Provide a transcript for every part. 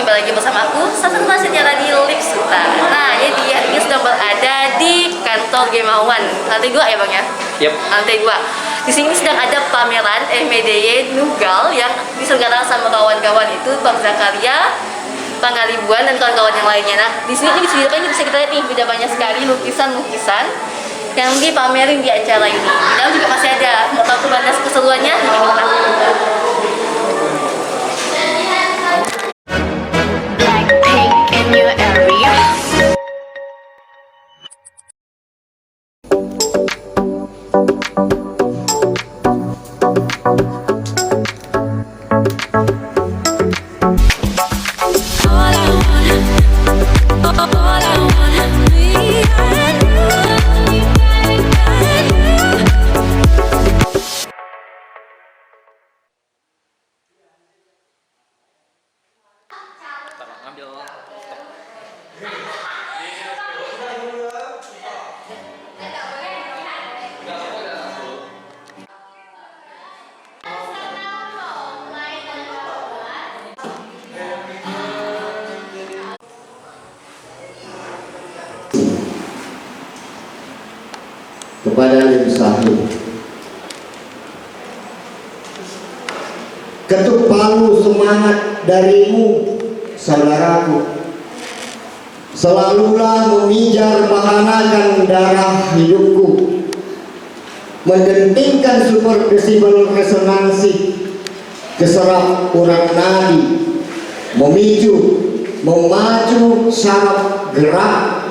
kembali lagi bersama aku, Sasa Masnya Radio Lipsuta. Nah, jadi ini sedang berada di kantor Gema One, lantai 2 ya Bang ya? Yep. Lantai 2. Di sini sedang ada pameran MDY Nugal yang diselenggarakan sama kawan-kawan itu Bang Zakaria, Bang Alibuan dan kawan-kawan yang lainnya. Nah, di sini ini bisa kita lihat nih, udah banyak sekali lukisan-lukisan yang dipamerin di acara ini. Di dalam juga masih ada. Mau tahu keseruannya? Ini gimana? Kepada yang sahih, ketuk palu semangat darimu, saudaraku. Selalulah memijar bahanakan darah hidupku, mendentingkan super desibel resonansi keserap urat nadi, memicu, memaju saraf gerak,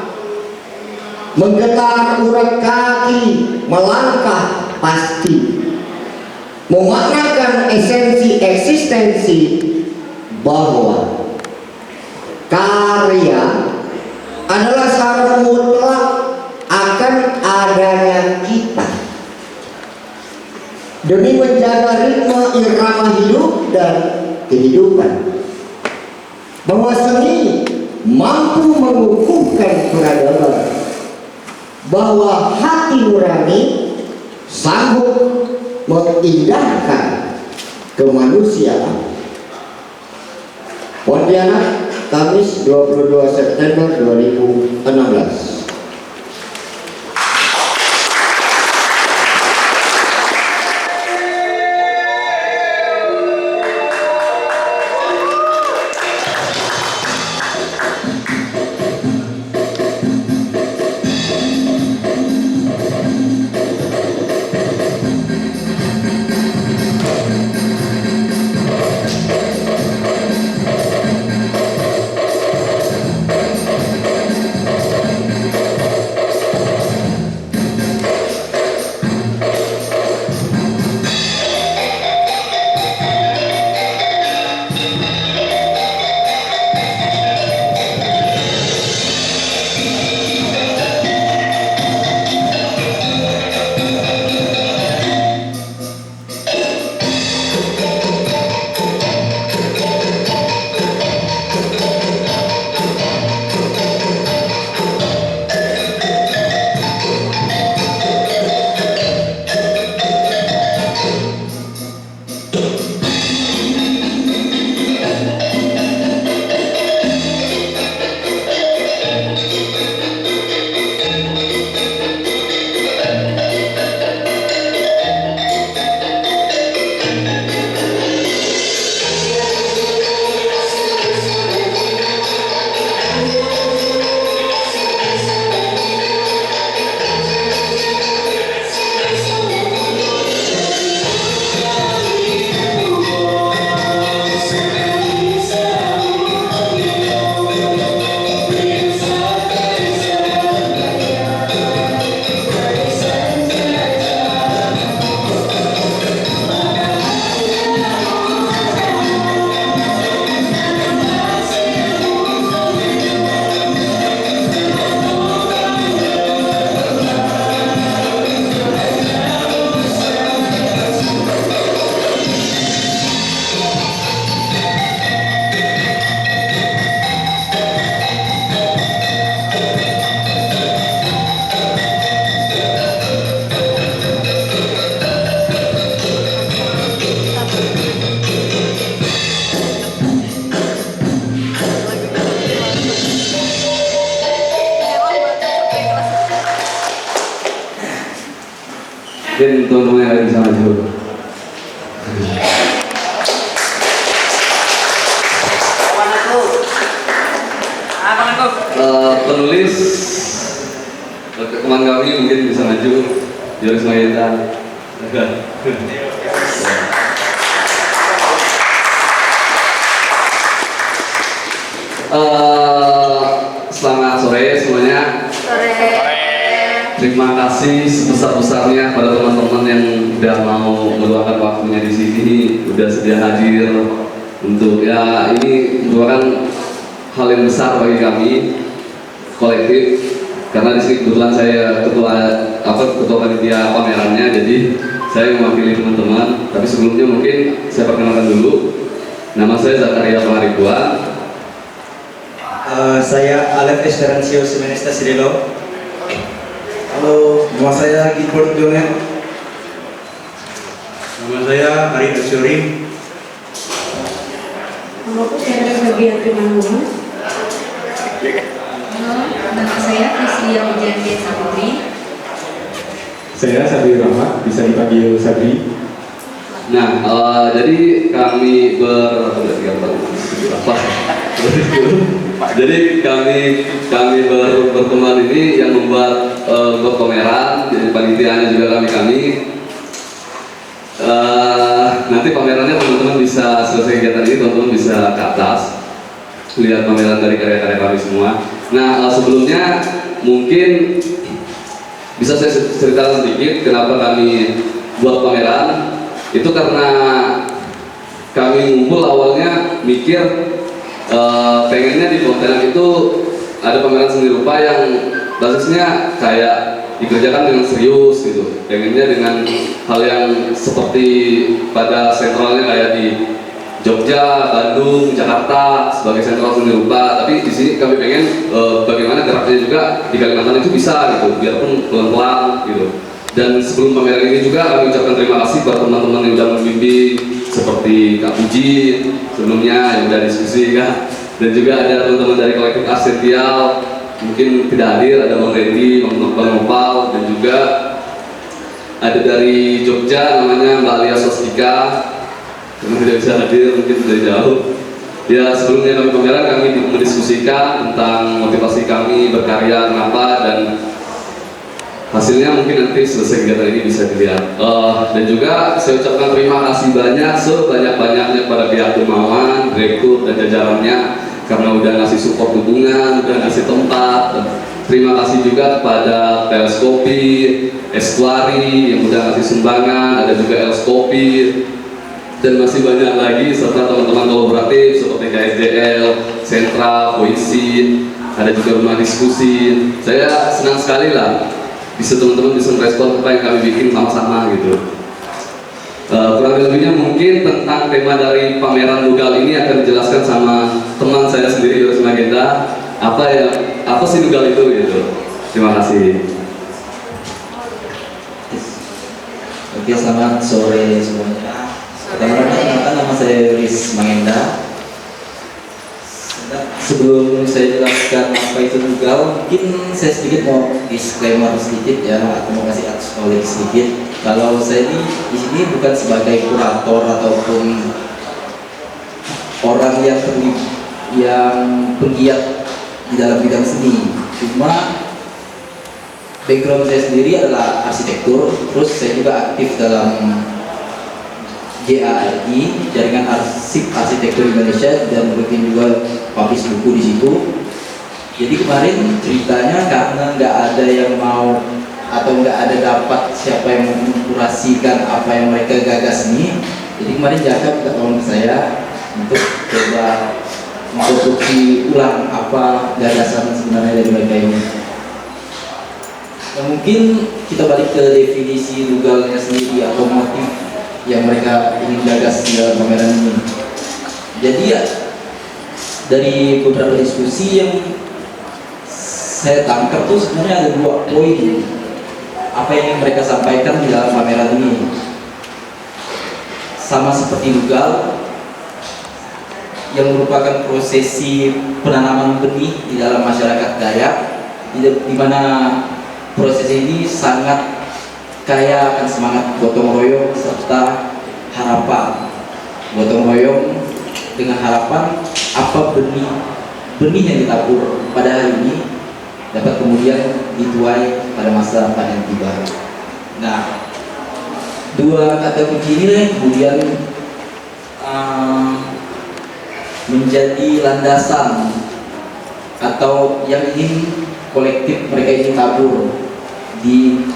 menggetar urat kaki, melangkah pasti, memaknakan esensi eksistensi bahwa karya adalah syarat mutlak akan adanya kita demi menjaga ritme irama hidup dan kehidupan, bahwa seni mampu mengukuhkan peradaban, bahwa hati nurani sanggup mengindahkan kemanusiaan. Pontianak, Kamis 22 September 2016. Dan teman-teman yang lain bisa maju. Penulis teman kami mungkin bisa maju. Joris Mayenda. Selamat sore semuanya. Terima kasih sebesar-besarnya pada teman-teman yang udah mau meluangkan waktunya di sini, udah sedia hadir untuk ya ini merupakan hal yang besar bagi kami kolektif karena di sini kebetulan saya ketua panitia pamerannya, jadi saya mewakili teman-teman. Tapi sebelumnya mungkin saya perkenalkan dulu, nama saya Zakaria Pangaribuan. Saya Alef Esperancio Simenesta Sirilo. Halo, nama saya Gilbert Jonet. Nama saya Ari Asyuri. Halo, saya Fabian Primangun. Halo, nama saya Priscilia Wijanti Saputri. Saya Sabri Rahmat, bisa dipanggil Sabri. Nah, jadi kami jadi kami berteman ini yang membuat pameran, jadi panitianya juga kami. Nanti pamerannya teman-teman bisa selesai kegiatan ini, teman-teman bisa ke atas lihat pameran dari karya-karya kami semua. Nah, sebelumnya mungkin bisa saya ceritakan sedikit kenapa kami buat pameran. Itu karena kami ngumpul awalnya mikir pengennya di Pontianak itu ada pameran seni rupa yang basisnya kayak dikerjakan dengan serius gitu. Pengennya dengan hal yang seperti pada sentralnya kayak di Jogja, Bandung, Jakarta sebagai sentral seni rupa. Tapi di sini kami pengen bagaimana geraknya juga di Kalimantan itu bisa gitu, biarpun pelan-pelan gitu. Dan sebelum pameran ini juga kami ucapkan terima kasih buat teman-teman yang sudah membimbing seperti Kak Puji sebelumnya yang sudah diskusi kan, dan juga ada teman-teman dari kolektif Arsential mungkin tidak hadir, ada Bang Randy, Bang Nopal, dan juga ada dari Jogja namanya Mbak Alia Sostika karena tidak bisa hadir mungkin dari jauh. Ya, sebelumnya kami pameran kami mendiskusikan tentang motivasi kami berkarya kenapa, dan hasilnya mungkin nanti selesai kegiatan ini bisa dilihat. Dan juga saya ucapkan terima kasih banyak sebanyak-banyaknya kepada pihak Dermawan, direktur dan jajarannya karena udah ngasih support dukungan, udah ngasih tempat. Dan terima kasih juga kepada Teleskopi, Estuari yang udah ngasih sumbangan, ada juga Elskopi dan masih banyak lagi serta teman-teman kolaboratif seperti KSDL, Sentra, Puisi, ada juga rumah diskusi. Saya senang sekali lah bisa teman-teman bisa merespon apa yang kami bikin sama-sama gitu. Kurang lebihnya mungkin tentang tema dari pameran Nugal ini akan dijelaskan sama teman saya sendiri Joris Mayenda. Apa sih Nugal itu gitu. Terima kasih. Oke, selamat sore semuanya. Pertama-tama nama saya Joris Mayenda. Sebelum saya jelaskan apa itu Nugal, mungkin saya sedikit mau disclaimer sedikit ya, atau mau kasih acknowledge sedikit. Kalau saya di sini bukan sebagai kurator ataupun orang yang penggiat di dalam bidang seni. Cuma background saya sendiri adalah arsitektur, terus saya juga aktif dalam JARI, Jaringan Arsip Arsitektur Indonesia, dan mungkin juga publish buku di situ. Jadi kemarin ceritanya karena nggak ada yang mau atau nggak ada dapat siapa yang mengkurasikan apa yang mereka gagas ini, jadi kemarin Jaka minta tolong ke saya untuk coba mengkonstruksi ulang apa gagasan sebenarnya dari mereka ini. Nah, mungkin kita balik ke definisi Nugalnya sendiri atau motif yang mereka ingin gagas di dalam pameran ini. Jadi ya dari beberapa diskusi yang saya tangkap tuh sebenarnya ada dua poin apa yang ingin mereka sampaikan di dalam pameran ini. Sama seperti Nugal yang merupakan prosesi penanaman benih di dalam masyarakat Dayak, di mana proses ini sangat kaya akan semangat gotong royong serta harapan. Gotong royong dengan harapan apa benih yang ditabur pada hari ini dapat kemudian dituai pada masa panen tiba. Nah, dua kata kunci ini yang kemudian menjadi landasan atau yang ingin kolektif mereka ingin tabur di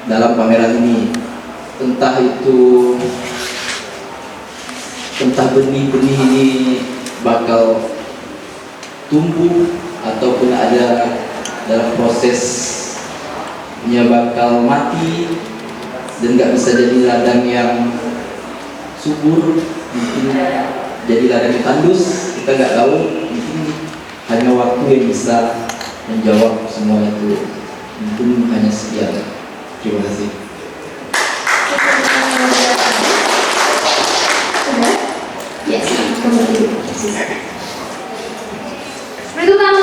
dalam pameran ini. Entah benih-benih ini bakal tumbuh ataupun ada dalam prosesnya bakal mati dan nggak bisa jadi ladang yang subur, mungkin jadi ladang yang tandus, kita nggak tahu. Mungkin hanya waktu yang bisa menjawab semua itu. Mungkin hanya sekian. Terima kasih. Yes, kembali. Berikan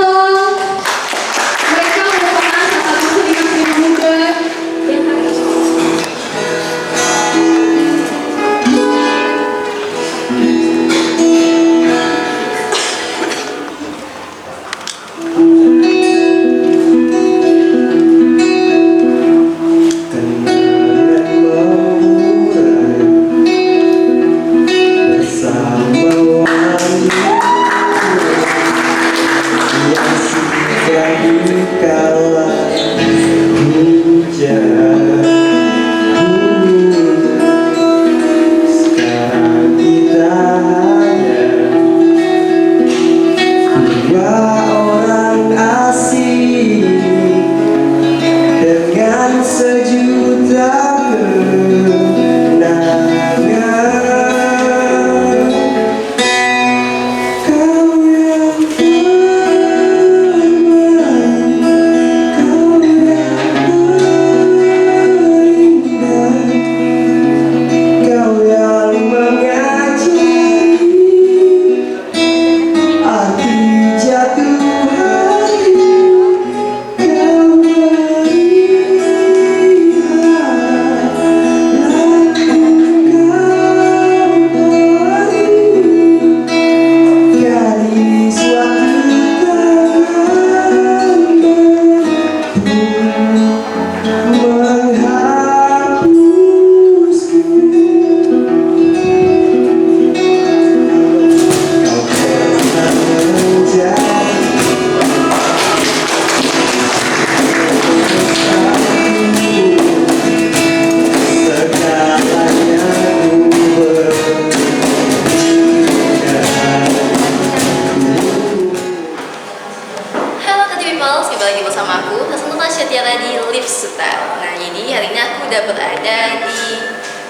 tepuk mereka merupakan salah satu seniman muda yang harus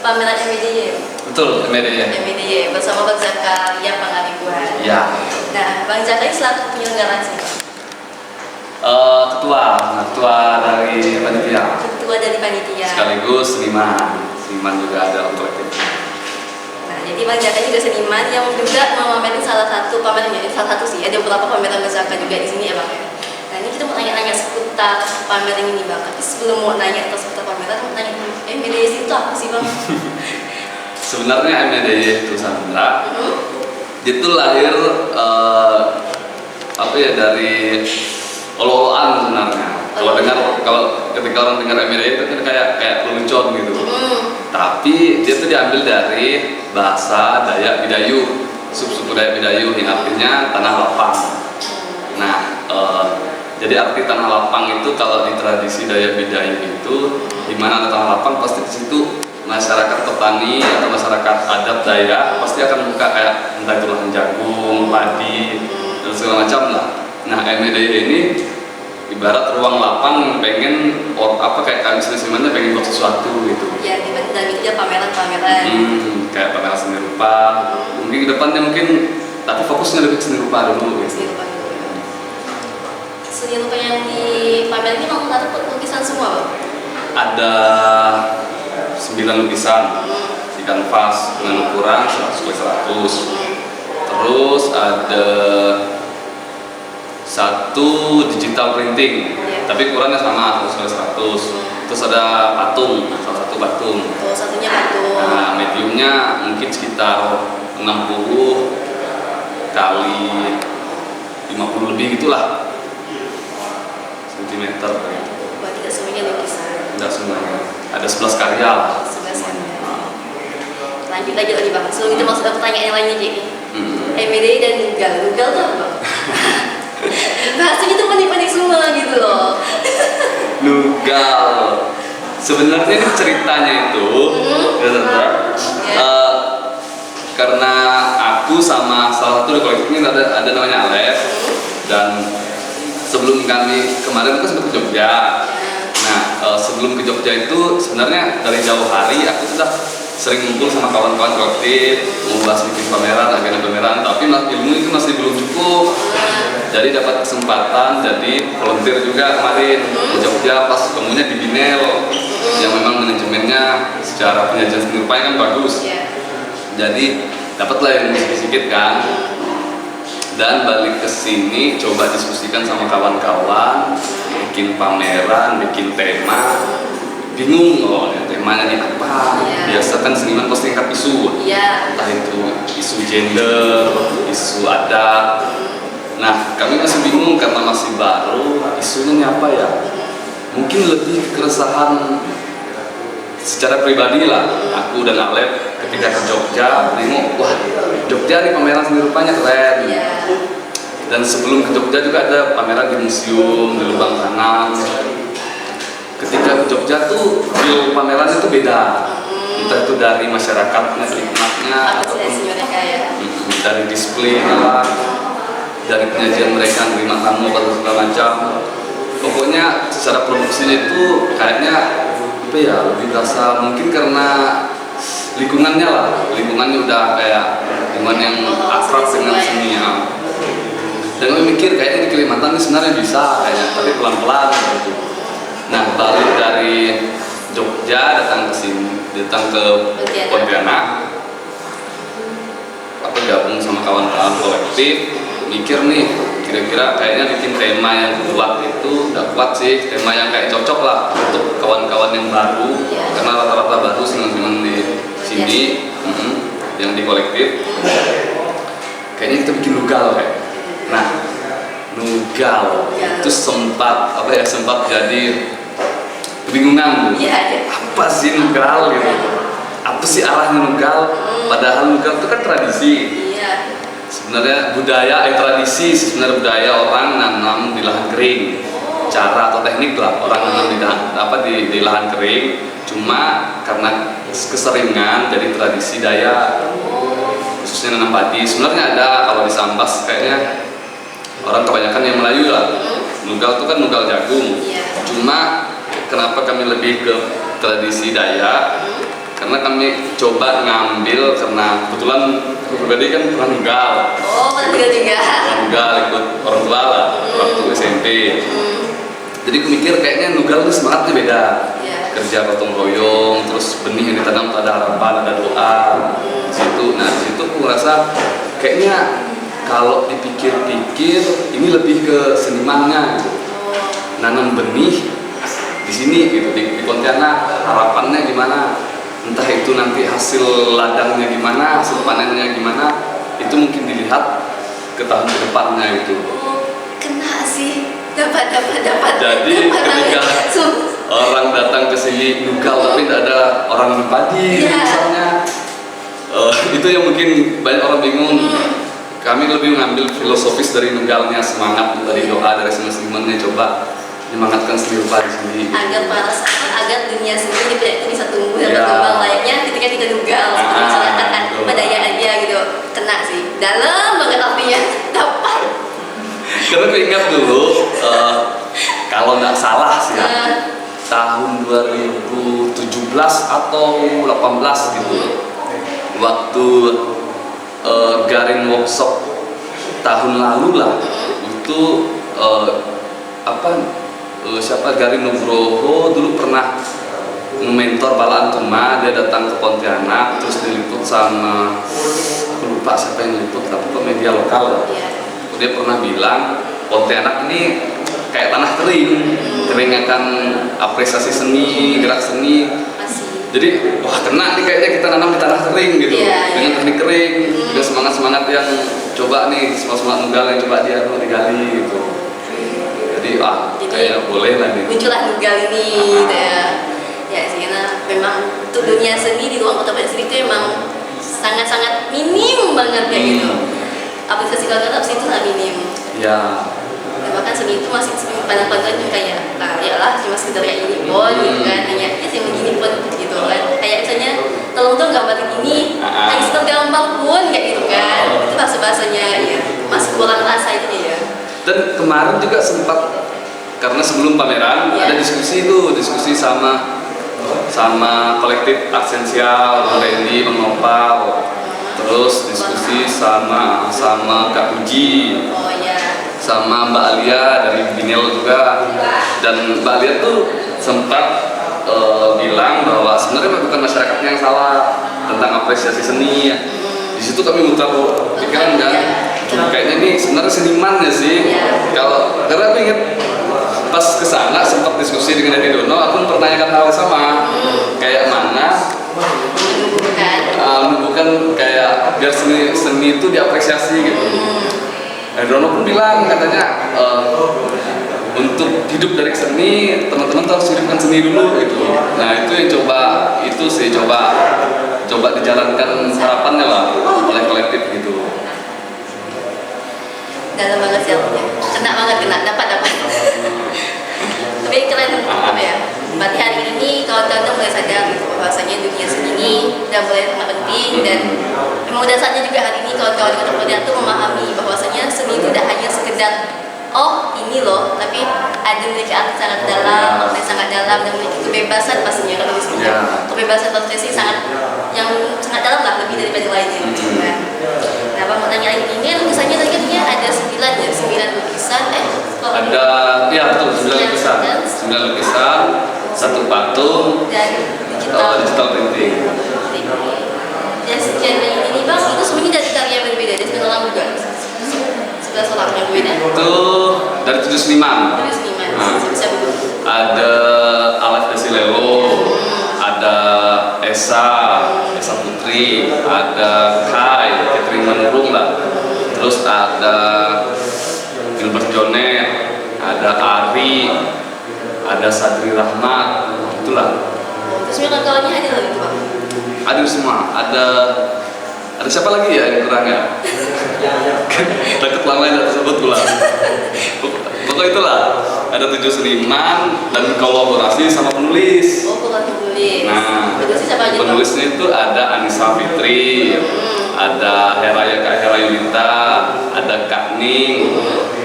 pameran MBDY. Betul, MBDY. MBDY bersama Bang Zakaria Pangaribuan. Ya. Nah, Bang Zakaria selaku penyelenggara sih. Ketua dari panitia. Ketua dari panitia. Sekaligus seniman juga ada dalam kolektif. Nah, jadi Bang Zakaria juga seniman yang juga memamerkan salah satu pamerannya. Salah satu sih, ada beberapa pameran Bang Zakaria juga di sini ya Bang. Nah, ini kita mau tanya-tanya seputar pameran ini Bang. Tapi sebelum mau nanya seputar pameran, mau tanya MBDY itu apa sih Bang? Sebenarnya MBDY itu Sandra, itu lahir dari olo-oloan sebenarnya. Kalau ketika orang dengar MBDY itu kan kayak lelucon gitu. Tapi dia tuh diambil dari bahasa Dayak Bidayu, suku Dayak Bidayu yang artinya tanah lapang. Nah, jadi arti tanah lapang itu kalau di tradisi Dayak Bidayu itu, di mana ada tanah lapang pasti di situ masyarakat petani atau masyarakat adat Dayak pasti akan buka kayak entah itu lahan jagung, padi, dan segala macam lah. Nah, MBDY ini ibarat ruang lapang pengen kayak kami senimannya pengen buat sesuatu gitu. Ya, dan itu dia pameran-pameran. Kayak pameran seni rupa. Mungkin kedepannya tapi fokusnya lebih ke seni rupa dulu. Seni rupa dulu. Seni rupa yang di pameran ini mau rata lukisan semua Bang? Ada 9 lukisan di kanvas dengan ukuran 100x100. Terus ada 1 digital printing, tapi ukurannya sama 100x100. terus ada patung, salah satu patung. Oh, satunya patung. Nah, mediumnya mungkin sekitar 60 kali 50 lebih gitulah sentimeter. Wah, tidak semuanya lukisan. Tidak semuanya. Ada 11 karya lah. 11 kan. Lanjut lagi Bang. Sebelum itu masuk ke pertanyaan yang lainnya jadi. MBDI dan Nugal. Nugal tuh apa? Bahasanya tuh panik-panik semua gitu loh. Nugal. Sebenarnya ini ceritanya itu, karena aku sama salah satu di kolektif ini ada namanya Alef, dan sebelum kami kemarin itu sempat ke Jogja. Nah, sebelum ke Jogja itu sebenarnya dari jauh hari aku sudah sering ngumpul sama kawan-kawan kolektif, membahas bikin pameran, agenda pameran, tapi ilmu itu masih belum cukup. Jadi dapat kesempatan jadi volunteer juga kemarin di Jogja pas ketemunya di Binel, yang memang manajemennya secara penyajian seni rupa kan bagus. Jadi dapatlah yang sedikit kan. Dan balik ke sini coba diskusikan sama kawan-kawan, bikin pameran, bikin tema. Bingung loh, ya, temanya ini apa? Biasa kan seniman pasti angkat isu, entah itu isu gender, isu adat. Nah, kami masih bingung karena masih baru, isunya ini apa ya? Mungkin lebih keresahan secara pribadi lah. Aku dan Alep ketika ke Jogja, nengok, wah Jogja nih pameran seni rupanya keren. Dan sebelum ke Jogja juga ada pameran di museum, di Lubang Tanam. Ketika ke Jogja tuh feel pameran itu beda, entah itu dari masyarakatnya, hikmatnya, ataupun dari displaynya lah, dari penyajian mereka menerima tamu atau segala macam. Pokoknya secara produksinya itu kayaknya apa ya, lebih berasa mungkin karena lingkungannya lah, lingkungannya udah kayak lingkungan yang akrab dengan seni ya. Dan gue mikir kayaknya di Kalimantan ini sebenarnya bisa kayaknya, tapi pelan-pelan gitu. Nah, balik dari Jogja datang ke sini, datang ke Pontianak, gabung sama kawan-kawan kolektif, mikir nih, kira-kira kayaknya bikin tema yang kuat itu udah kuat sih, tema yang kayak cocok lah untuk kawan-kawan yang baru, karena rata-rata baru senang-senang di sini, yang di kolektif. Kayaknya kita bikin nugal kayak. Nah, nugal itu sempat jadi kebingungan tuh. Apa sih nugal gitu? Apa sih arahnya nugal? Padahal nugal itu kan tradisi. Sebenarnya budaya, tradisi sebenarnya budaya orang nanam di lahan kering. Cara atau teknik lah orang nanam di lahan kering. Cuma karena keseringan jadi tradisi Dayak, khususnya nanam padi. Sebenarnya ada kalau di Sambas kayaknya orang kebanyakan yang Melayu lah. Nugal itu kan nugal jagung. Cuma kenapa kami lebih ke tradisi Dayak? Karena kami coba ngambil, karena kebetulan aku pribadi kan pernah nugal. Oh, pernah nugal juga. Nugal ikut orang tua lah waktu SMP. Jadi aku mikir kayaknya nugal itu semangatnya beda. Kerja gotong royong, terus benih yang ditanam ada harapan, ada doa. Situ, nah situ aku ngerasa kayaknya kalau dipikir-pikir ini lebih ke senimannya, nanam benih di sini gitu di Pontianak, harapannya gimana? Entah itu nanti hasil ladangnya gimana, hasil panennya gimana, itu mungkin dilihat ke tahun depannya itu. Kena sih, dapat. Jadi ketika orang datang ke sini nugal tapi tidak ada orang padi misalnya, itu yang mungkin banyak orang bingung. Kami lebih mengambil filosofis dari nugalnya, semangat dari doa dari senimannya, coba menyemangatkan seni rupa di sini. Agar dunia seni itu bisa tumbuh dan berkembang layaknya ketika kita nugal seperti masyarakat budaya aja gitu. Kena sih, dalam banget apinya, dapat. Karena aku ingat dulu, kalau nggak salah sih ya, tahun 2017 atau 18 gitu, waktu Garin workshop tahun lalu lah, itu siapa Garin Nugroho dulu pernah mentor Bala Antuma, dia datang ke Pontianak terus diliput sama, aku lupa siapa yang diliput tapi ke media lokal lah. Dia pernah bilang Pontianak ini kayak tanah kering sering akan apresiasi seni, gerak seni. Masih. Jadi wah kena nih kayaknya kita nanam di tanah kering gitu, Iya, dengan iya. teknik kering, dengan semangat yang coba nih, semangat nugal yang coba dia tuh digali gitu. Jadi kayak boleh lah nih. Muncullah nugal ini gitu ya. Ya sih, karena memang untuk dunia seni di ruang kota Bandung itu memang sangat-sangat minim banget kayak gitu. Apresiasi kawan-kawan itu sangat minim. Ya. Dan bahkan seni itu masih pandang-pandang kayak ya lah cuma sekedar kayak gini pun gitu kan, hanya ya sih begini pun gitu kan. Kayak misalnya tolong dong gambarin ini, kayak sekedar gambar pun kayak gitu kan. Itu bahasa-bahasanya ya masih kurang rasa itu ya. Dan kemarin juga sempat, karena sebelum pameran Iya. ada diskusi sama kolektif Aksensial, Bang Randy, Bang Nopal, terus diskusi sama Kak Puji, Oh ya. sama Mbak Alia dari Binel juga. Dan Mbak Alia tuh sempat bilang bahwa sebenarnya bukan masyarakatnya yang salah tentang apresiasi seni. Di situ kami mutar pikiran kan, kayaknya ini sebenarnya seniman ya sih. Karena aku inget pas kesana sempat diskusi dengan Edi Dono, aku mempertanyakan hal yang sama, kayak mana menumbuhkan kayak biar seni itu diapresiasi gitu. Edi Dono pun bilang katanya untuk hidup dari seni, teman-teman harus hidupkan seni dulu gitu. Nah itu yang coba dijalankan harapannya lah oleh kolektif gitu. Dalam banget sih artinya. Kena dapat. Tapi keren apa ya? Berarti hari ini kawan-kawan mulai sadar gitu bahwasanya dunia seni ini udah mulai sangat penting, dan memang udah saatnya juga hari ini kawan-kawan di Kota Pontianak tuh memahami bahwasanya seni itu tidak hanya sekedar ini loh, tapi ada memiliki arti sangat dalam, makna sangat dalam, dan memiliki kebebasan pastinya kalau di sini. Kebebasan berekspresi yang sangat dalam lah, lebih daripada lainnya gitu kan. Nah, Bang mau tanya lagi, ini kan lukisannya tadi kan ada 9 lukisan, Ada, ya betul, 9 lukisan, 1 patung, dan digital printing. Dan sekian ini Bang, itu semuanya dari karya yang berbeda, dari sekian orang juga. Sebelah orang yang berbeda. Itu dari 7 seniman. Dari seniman, bisa betul. Ada Alef Desilelo, ada Esa Putri, ada Kai, Catherine Manurung lah. Terus ada Gilbert Jonet, ada Ari, ada Sadri Rahmat, itulah. Terus kawan-kawannya ada lagi tuh Bang? Ada semua, ada siapa lagi ya yang kurang ya? Takut lama yang tersebut pula. Pokoknya itulah, ada 7 seniman dan kolaborasi sama penulis. Oh, bukan penulis. Nah, Penulisnya siapa aja Bang? penulisnya itu ada Anissa Fitri, ada Kak Hera Yulita, ada Kak Ning,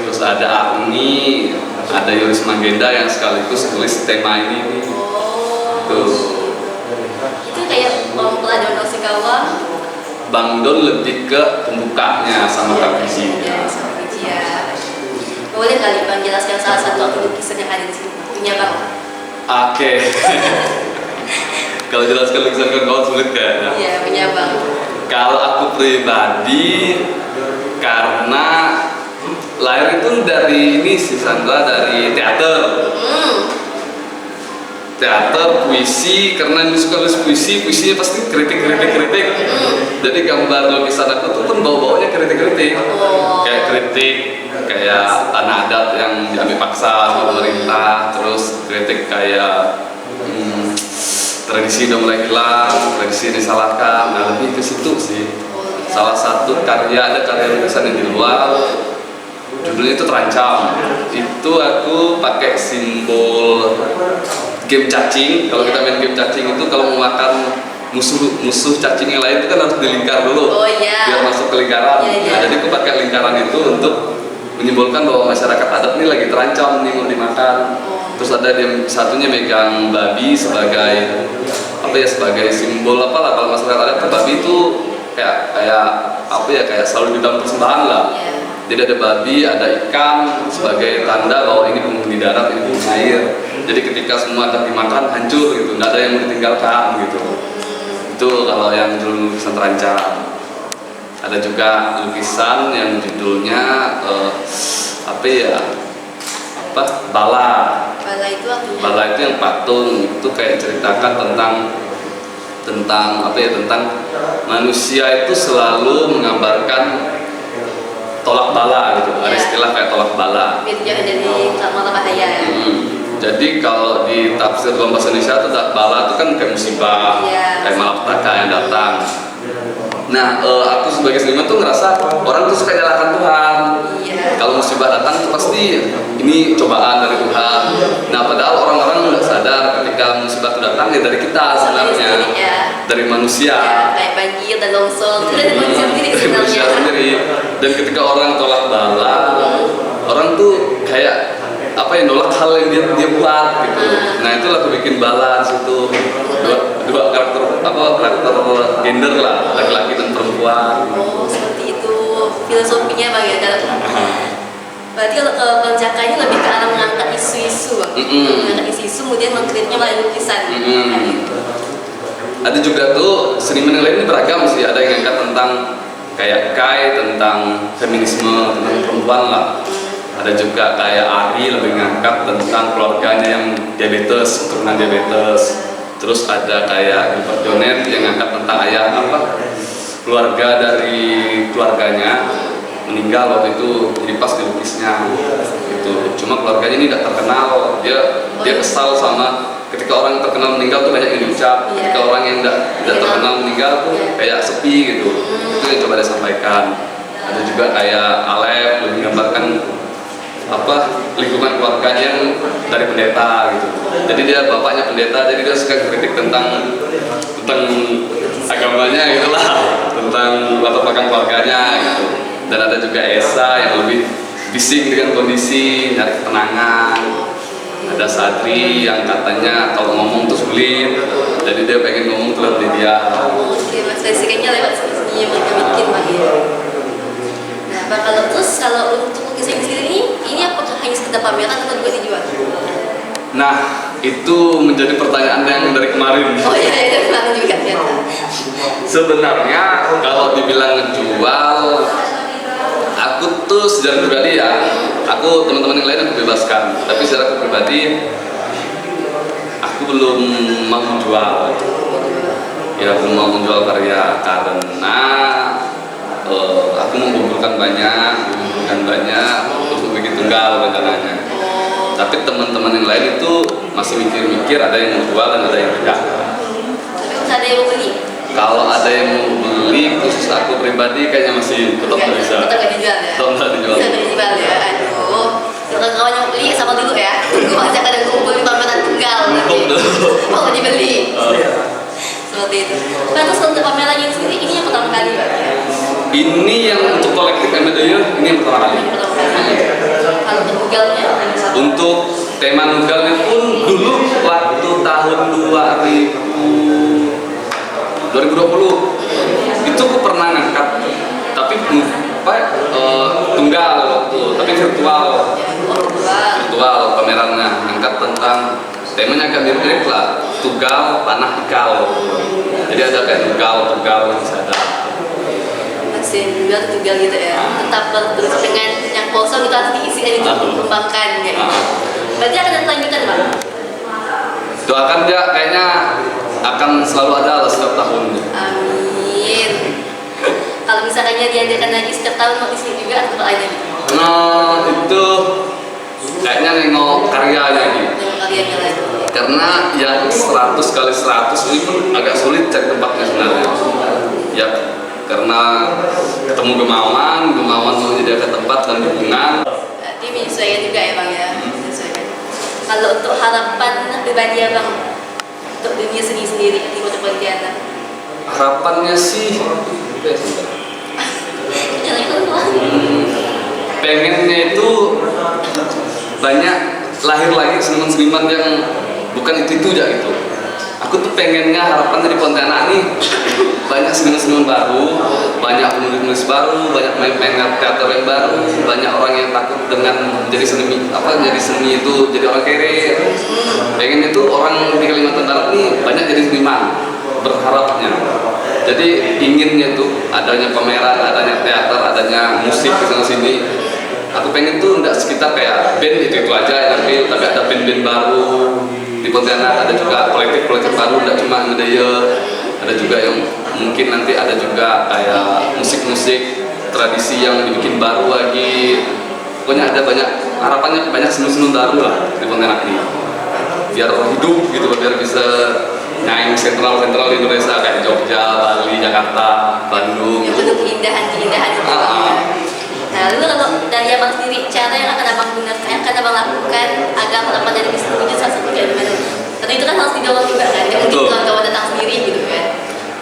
terus ada Arni, ada Yoris Manggenda yang sekaligus tulis tema ini. Oh, Tuh. itu kayak Dono Sikawa. Bang Don lebih ke pembukanya sama Kak Puji. Ya, sama Puji ya. Boleh kali Bang jelaskan salah satu lukisan yang ada di sini? Punya Bang? Oke. Kalau jelaskan lukisan kawan-kawan sulit kayaknya. Iya, punya Bang. Kalau aku pribadi, karena lahir itu dari ini sih Sandra, dari teater. Teater, puisi, karena ini suka nulis puisinya pasti kritik. Jadi gambar lukisan aku tuh kan bau-baunya kritik. Kayak kritik, kayak tanah adat yang diambil paksa sama pemerintah, terus kritik kayak tradisi udah mulai hilang, tradisi disalahkan, nah lebih ke situ sih. Salah satu ada karya lukisan yang di luar, judulnya itu Terancam. Itu aku pakai simbol game cacing. Kalau kita main game cacing itu kalau mau makan musuh cacing yang lain itu kan harus dilingkar dulu. Oh iya. Biar masuk ke lingkaran. Iya. Nah, jadi aku pakai lingkaran itu untuk menyimbolkan bahwa masyarakat adat ini lagi terancam nih mau dimakan. Terus ada yang satunya megang babi sebagai simbol apalah, kalau masyarakat adat tuh babi itu kayak selalu di dalam persembahan lah. Jadi ada babi, ada ikan sebagai tanda bahwa ini penghuni darat, ini penghuni air. Jadi ketika semua akan dimakan hancur gitu, nggak ada yang mau ditinggalkan gitu. Itu kalau yang judul lukisan Terancam. Ada juga lukisan yang judulnya bala. Bala itu artinya? Bala itu yang patung, itu kayak ceritakan tentang apa ya, tentang manusia itu selalu menggambarkan tolak bala gitu. Ada Ya. istilah kayak tolak bala. Biar jangan jadi malah bahaya ya. Jadi kalau di tafsir dalam bahasa Indonesia itu bala itu kan kayak musibah, Iya. kayak malapetaka yang datang. Nah, aku sebagai seniman tuh ngerasa orang tuh suka nyalahkan Tuhan. Iya. Kalau musibah datang tuh pasti ini cobaan dari Tuhan. Nah, padahal orang-orang nggak sadar ketika musibah itu datang ya dari kita sebenarnya, Ya. dari manusia. Ya, kayak banjir dan longsor itu dari manusia sendiri Dari manusia sebenarnya. sendiri. Dan ketika orang tolak bala, orang tuh kayak apa ya, nolak hal yang dia buat gitu. Nah, itulah aku bikin bala di situ. Dua karakter gender lah, laki-laki dan perempuan. Oh, seperti itu filosofinya Bang ya. Berarti kalau Pencaka ini lebih ke arah mengangkat isu-isu, Bang. Mengangkat isu-isu kemudian mengkritnya melalui lukisan. Nah, gitu. Ada juga tuh seniman yang lain ini beragam sih. Ada yang angkat tentang kayak Kai tentang feminisme, tentang perempuan lah. Ada juga kayak Ari lebih ngangkat tentang keluarganya yang diabetes, keturunan diabetes. Terus ada kayak Gilbert Jonet yang ngangkat tentang ayah keluarga dari keluarganya meninggal waktu itu, jadi pas dilukisnya gitu. Cuma keluarganya ini tidak terkenal, dia kesal sama ketika orang yang terkenal meninggal tuh banyak yang diucap, ketika orang yang tidak terkenal meninggal tuh kayak sepi gitu. Itu yang coba dia sampaikan. Ada juga kayak Alef lebih menggambarkan lingkungan keluarganya yang dari pendeta gitu. Jadi dia bapaknya pendeta, jadi dia suka kritik tentang agamanya gitulah, tentang latar belakang keluarganya gitu. Dan ada juga Esa yang lebih bising dengan kondisi, nyari ketenangan. Ada Sadri yang katanya kalau ngomong tuh sulit, jadi dia pengen ngomong tuh lebih dia. Oke, Mas, basicnya lewat seni yang mereka bikin Bang ya. Nah, Bang, kalau untuk lukisan sendiri ini apakah hanya sekedar pameran atau juga dijual? Nah, itu menjadi pertanyaan yang dari kemarin. Oh iya, dari kemarin juga ternyata. Sebenarnya kalau dibilang ngejual, aku tuh secara pribadi ya, aku teman-teman yang lain aku bebaskan. Tapi secara aku pribadi, aku belum mau menjual. Ya, belum mau menjual karya karena aku mengumpulkan banyak untuk bikin tunggal rencananya. Tapi teman-teman yang lain itu masih mikir-mikir, ada yang mau jual dan ada yang tidak. Tapi masih ada yang mau beli? Kalau ada yang mau beli, khusus aku pribadi kayaknya masih tetap nggak bisa. Tetap nggak dijual ya? Tetap nggak dijual. Tetap nggak dijual ya? Aduh. Kalau kawan yang beli sama dulu ya. Tunggu masih akan kumpul di pameran tunggal nanti. Mau dibeli. Seperti itu. Nah, terus untuk pameran yang sendiri ini yang pertama kali Pak? Ini yang untuk kolektif Emedaya, ini yang pertama kali. Yang pertama kali. Kalau untuk Nugalnya? Untuk tema Nugalnya pun dulu waktu tahun 2020 itu aku pernah ngangkat, tapi tunggal waktu, tapi virtual pamerannya, ngangkat tentang temanya agak mirip-mirip lah, tunggal panah ikal. Jadi ada kayak tunggal bisa ada. Masih tunggal gitu ya. Tetap terus dengan yang kosong itu harus diisi dan itu dikembangkan ya. Berarti akan dilanjutkan Pak? Doakan dia, kayaknya akan selalu ada lah setiap tahun. Amin. Kalau misalnya diadakan lagi setiap tahun mau di sini juga atau aja gitu? Nah, itu kayaknya nengok karyanya gitu. Dengan karyanya lagi. Karena yang 100 kali 100 ini pun agak sulit cari tempatnya sebenarnya. Ya, karena ketemu Gemawan mau menyediakan tempat dan dukungan. Berarti menyesuaikan juga ya Bang ya? Menyesuaikan. Kalau untuk harapan pribadi ya Bang, untuk dunia seni sendiri di Kota Pontianak? Harapannya sih, pengennya itu banyak lahir lagi seniman-seniman yang bukan itu aja gitu. Aku tuh pengennya harapannya di Pontianak nih banyak seniman-seniman baru, banyak penulis-penulis baru, banyak pemain teater yang baru, banyak orang yang takut dengan jadi seni itu jadi orang kere. Pengen itu orang di Kalimantan Barat nih banyak jadi seniman, berharapnya. Jadi inginnya tuh adanya pameran, adanya teater, adanya musik di sana sini. Aku pengen tuh nggak sekitar kita kayak band itu aja yang tampil, tapi ada band-band baru di Pontianak, ada juga kolektif-kolektif baru, tidak cuma ngedaya, ada juga yang mungkin nanti ada juga kayak musik-musik tradisi yang dibikin baru lagi. Pokoknya ada banyak, harapannya banyak seni-seni baru lah di Pontianak ini, biar hidup gitu, biar bisa nyaing sentral-sentral di Indonesia kayak Jogja, Bali, Jakarta, Bandung. Yang penuh keindahan-keindahan itu. Nah, lalu kalau dari abang sendiri, cara yang akan abang gunakan, yang akan abang lakukan agar harapan dari bisa terwujud salah satu kayak gimana? Tapi itu kan harus didorong juga kan, yang mungkin Betul. kawan-kawan datang sendiri gitu kan.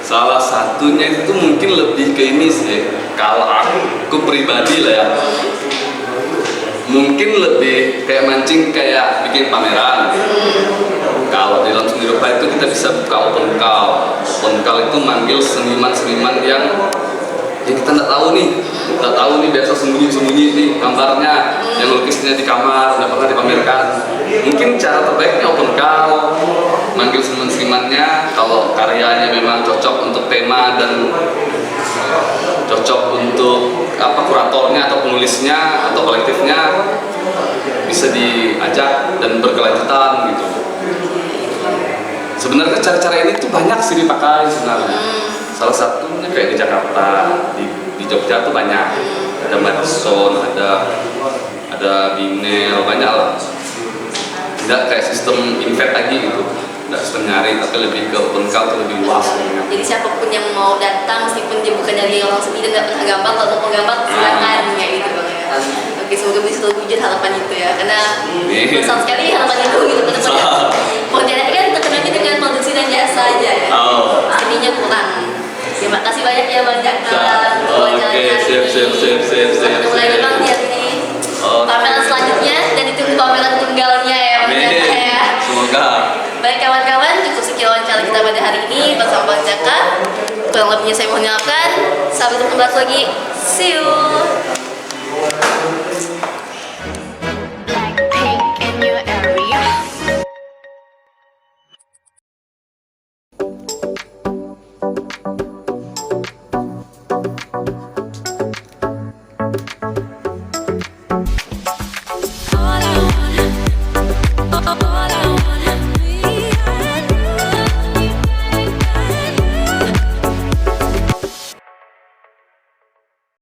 Salah satunya itu mungkin lebih ke ini sih, kalau aku pribadi lah ya, mungkin lebih kayak mancing, kayak bikin pameran. Kalau di dalam seni rupa itu kita bisa buka open call. Open call itu manggil seniman-seniman yang kita nggak tahu nih, biasa sembunyi-sembunyi nih gambarnya, yang lukisnya di kamar, nggak pernah dipamerkan. Mungkin cara terbaiknya open call, manggil seniman-senimannya, kalau karyanya memang cocok untuk tema dan cocok untuk kuratornya atau penulisnya atau kolektifnya, bisa diajak dan berkelanjutan gitu. Sebenarnya cara-cara ini tuh banyak sih dipakai sebenarnya. Salah satunya kayak di Jakarta, di Jogja tuh banyak. Ada Madison, ada Binel, banyak lah. Tidak kayak sistem invite lagi gitu, tidak sistem nyari, tapi lebih ke open call, tuh lebih luas. Jadi siapapun yang mau datang, meskipun dia bukan dari orang seni dan nggak pernah gambar, kalau mau gambar silakan kayak gitu bang ya. Oke, semoga bisa terwujud harapan itu ya, karena besar sekali harapan itu gitu benar-benar. Pontianak kan terkenalnya dengan produksi dan jasa aja ya, seninya kurang. Terima kasih banyak ya Bang Jaka untuk wawancaranya hari ini. Ketemu lagi Bang di hari ini. Pameran selanjutnya dan ditunggu pameran tunggalnya ya Bang Jaka ya. Semoga. Baik kawan-kawan, cukup sekian wawancara kita pada hari ini bersama Bang Jaka. Kurang lebihnya saya mohon maafkan. Sampai bertemu lagi. See you.